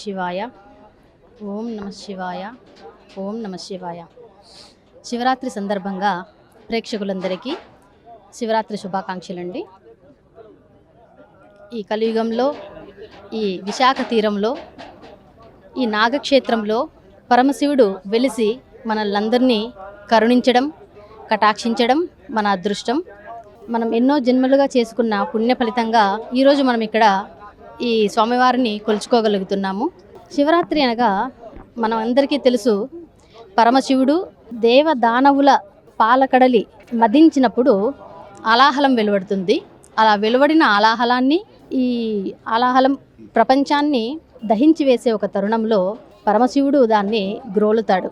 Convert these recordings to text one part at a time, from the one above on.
శివాయ. ఓం నమ శివాయ. ఓం నమ శివాయ. శివరాత్రి సందర్భంగా ప్రేక్షకులందరికీ శివరాత్రి శుభాకాంక్షలండి. ఈ కలియుగంలో, ఈ విశాఖ తీరంలో, ఈ నాగక్షేత్రంలో పరమశివుడు వెలిసి మనల్నందరినీ కరుణించడం, కటాక్షించడం మన అదృష్టం. మనం ఎన్నో జన్మలుగా చేసుకున్న పుణ్య ఫలితంగా ఈరోజు మనం ఇక్కడ ఈ స్వామివారిని కొలుచుకోగలుగుతున్నాము. శివరాత్రి అనగా మనం అందరికీ తెలుసు, పరమశివుడు దేవదానవుల పాలకడలి మదించినప్పుడు అలాహలం వెలువడుతుంది. అలా వెలువడిన అలాహలాన్ని, ఈ అలాహలం ప్రపంచాన్ని దహించి వేసే ఒక తరుణంలో పరమశివుడు దాన్ని గ్రోలుతాడు,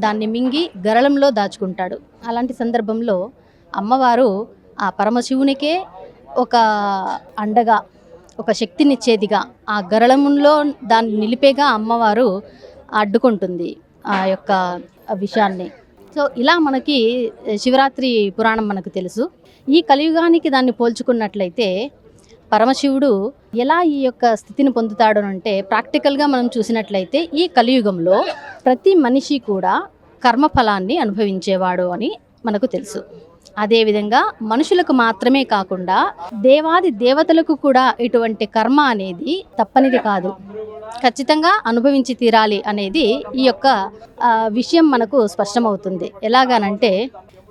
దాన్ని మింగి గరళంలో దాచుకుంటాడు. అలాంటి సందర్భంలో అమ్మవారు ఆ పరమశివునికే ఒక అండగా, ఒక శక్తినిచ్చేదిగా, ఆ గరళంలో దాన్ని నిలిపేగా అమ్మవారు అడ్డుకుంటుంది ఆ యొక్క విషయాన్ని. సో ఇలా మనకి శివరాత్రి పురాణం మనకు తెలుసు. ఈ కలియుగానికి దాన్ని పోల్చుకున్నట్లయితే పరమశివుడు ఎలా ఈ యొక్క స్థితిని పొందుతాడు అంటే, ప్రాక్టికల్గా మనం చూసినట్లయితే ఈ కలియుగంలో ప్రతి మనిషి కూడా కర్మఫలాన్ని అనుభవించేవాడు అని మనకు తెలుసు. అదేవిధంగా మనుషులకు మాత్రమే కాకుండా దేవాది దేవతలకు కూడా ఇటువంటి కర్మ అనేది తప్పనిది కాదు, ఖచ్చితంగా అనుభవించి తీరాలి అనేది ఈ యొక్క విషయం మనకు స్పష్టమవుతుంది. ఎలాగనంటే,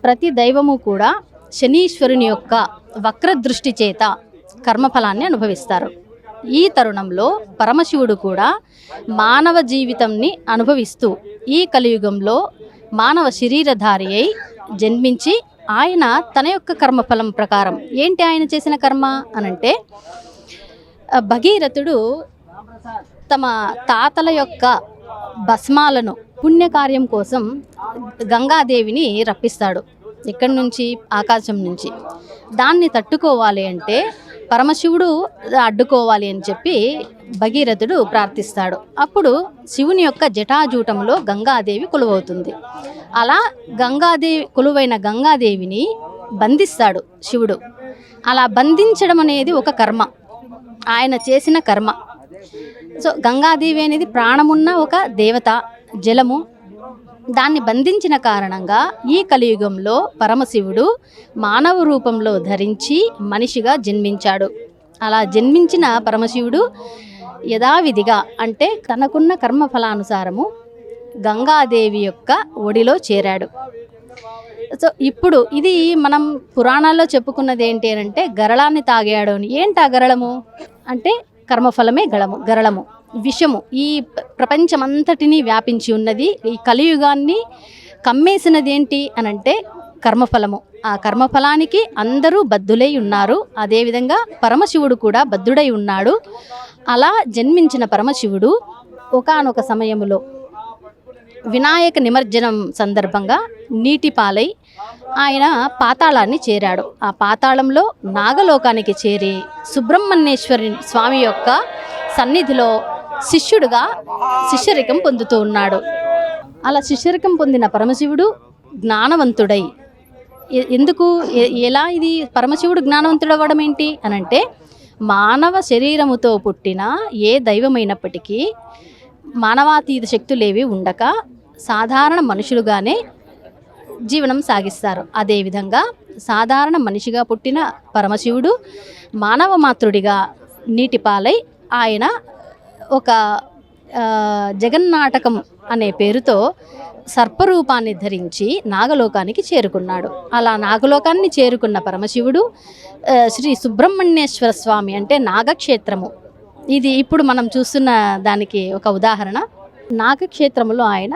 ప్రతి దైవము కూడా శనీశ్వరుని యొక్క వక్రదృష్టి చేత కర్మఫలాన్ని అనుభవిస్తారు. ఈ తరుణంలో పరమశివుడు కూడా మానవ జీవితంని అనుభవిస్తూ ఈ కలియుగంలో మానవ శరీరధారి అయి జన్మించి, ఆయన తన యొక్క కర్మఫలం ప్రకారం ఏంటి ఆయన చేసిన కర్మ అనంటే, భగీరథుడు తమ తాతల యొక్క భస్మాలను పుణ్యకార్యం కోసం గంగాదేవిని రప్పిస్తాడు. ఎక్కడి నుంచి? ఆకాశం నుంచి. దాన్ని తట్టుకోవాలి అంటే పరమశివుడు అడ్డుకోవాలి అని చెప్పి భగీరథుడు ప్రార్థిస్తాడు. అప్పుడు శివుని యొక్క జటాజూటంలో గంగాదేవి కొలువవుతుంది. అలా కొలువైన గంగాదేవిని బంధిస్తాడు శివుడు. అలా బంధించడం అనేది ఒక కర్మ, ఆయన చేసిన కర్మ. సో గంగాదేవి అనేది ప్రాణమున్న ఒక దేవత, జలము. దాన్ని బంధించిన కారణంగా ఈ కలియుగంలో పరమశివుడు మానవ రూపంలో ధరించి మనిషిగా జన్మించాడు. అలా జన్మించిన పరమశివుడు యథావిధిగా, అంటే తనకున్న కర్మఫలానుసారము గంగాదేవి యొక్క ఒడిలో చేరాడు. సో ఇప్పుడు ఇది మనం పురాణాల్లో చెప్పుకున్నది ఏంటి అంటే, గరళాన్ని తాగాడు అని. ఏంటి ఆ గరళము అంటే? కర్మఫలమే గరళము, విషము. ఈ ప్రపంచమంతటినీ వ్యాపించి ఉన్నది. ఈ కలియుగాన్ని కమ్మేసినది ఏంటి అనంటే కర్మఫలము. ఆ కర్మఫలానికి అందరూ బద్ధులై ఉన్నారు. అదేవిధంగా పరమశివుడు కూడా బద్ధుడై ఉన్నాడు. అలా జన్మించిన పరమశివుడు ఒకానొక సమయములో వినాయక నిమజ్జనం సందర్భంగా నీటి పాలై ఆయన పాతాళాన్ని చేరాడు. ఆ పాతాళంలో నాగలోకానికి చేరి సుబ్రహ్మణ్యేశ్వరి స్వామి యొక్క సన్నిధిలో శిష్యుడుగా శిష్యరికం పొందుతూ ఉన్నాడు. అలా శిష్యరికం పొందిన పరమశివుడు జ్ఞానవంతుడై, ఎందుకు ఎలా ఇది పరమశివుడు జ్ఞానవంతుడవ్వడం ఏంటి అనంటే, మానవ శరీరముతో పుట్టిన ఏ దైవమైనప్పటికీ మానవాతీత శక్తులేవి ఉండక సాధారణ మనుషులుగానే జీవనం సాగిస్తారు. అదేవిధంగా సాధారణ మనిషిగా పుట్టిన పరమశివుడు మానవ మాతృడిగా నీటిపాలై ఆయన ఒక జగన్నాటకం అనే పేరుతో సర్పరూపాన్ని ధరించి నాగలోకానికి చేరుకున్నాడు. అలా నాగలోకాన్ని చేరుకున్న పరమశివుడు శ్రీ సుబ్రహ్మణ్యేశ్వర స్వామి, అంటే నాగక్షేత్రము, ఇది ఇప్పుడు మనం చూస్తున్న దానికి ఒక ఉదాహరణ. నాగక్షేత్రములో ఆయన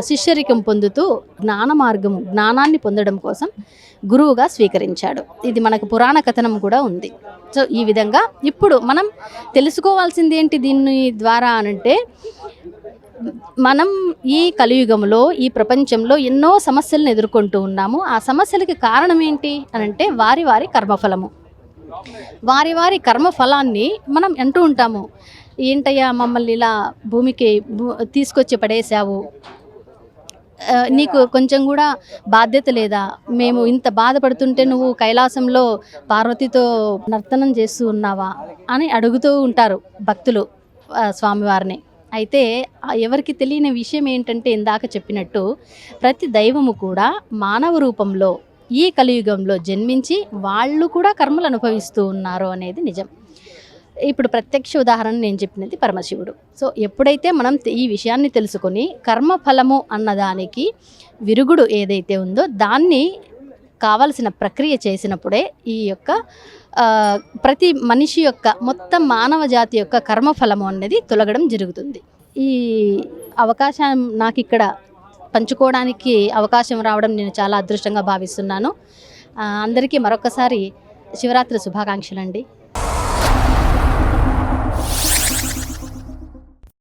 శిష్యరికం పొందుతూ జ్ఞానాన్ని పొందడం కోసం గురువుగా స్వీకరించాడు. ఇది మనకు పురాణ కథనం కూడా ఉంది. సో ఈ విధంగా ఇప్పుడు మనం తెలుసుకోవాల్సింది ఏంటి దీని ద్వారా అనంటే, మనం ఈ కలియుగంలో, ఈ ప్రపంచంలో ఎన్నో సమస్యలను ఎదుర్కొంటూ ఉన్నాము. ఆ సమస్యలకి కారణం ఏంటి అనంటే వారి కర్మఫలము. వారి కర్మఫలాన్ని మనం అంటూ ఉంటాము, ఏంటయ్యా మమ్మల్ని ఇలా భూమికి తీసుకొచ్చి పడేశావు, నీకు కొంచెం కూడా బాధ్యత లేదా, మేము ఇంత బాధపడుతుంటే నువ్వు కైలాసంలో పార్వతితో నర్తనం చేస్తూ ఉన్నావా అని అడుగుతూ ఉంటారు భక్తులు. స్వామివారిని. అయితే ఎవరికి తెలియని విషయం ఏంటంటే ఇందాక చెప్పినట్టు ప్రతి దైవము కూడా మానవ రూపంలో ఈ కలియుగంలో జన్మించి వాళ్ళు కూడా కర్మలు అనుభవిస్తూ ఉన్నారు అనేది నిజం. ఇప్పుడు ప్రత్యక్ష ఉదాహరణ నేను చెప్పినది పరమశివుడు. సో ఎప్పుడైతే మనం ఈ విషయాన్ని తెలుసుకొని కర్మఫలము అన్నదానికి విరుగుడు ఏదైతే ఉందో దాన్ని కావలసిన ప్రక్రియ చేసినప్పుడే ఈ యొక్క ప్రతి మనిషి యొక్క మొత్తం మానవ జాతి యొక్క కర్మఫలము అనేది తొలగడం జరుగుతుంది. ఈ అవకాశం నాకు ఇక్కడ పంచుకోవడానికి అవకాశం రావడం నేను చాలా అదృష్టంగా భావిస్తున్నాను. అందరికీ మరొకసారి శివరాత్రి శుభాకాంక్షలండి.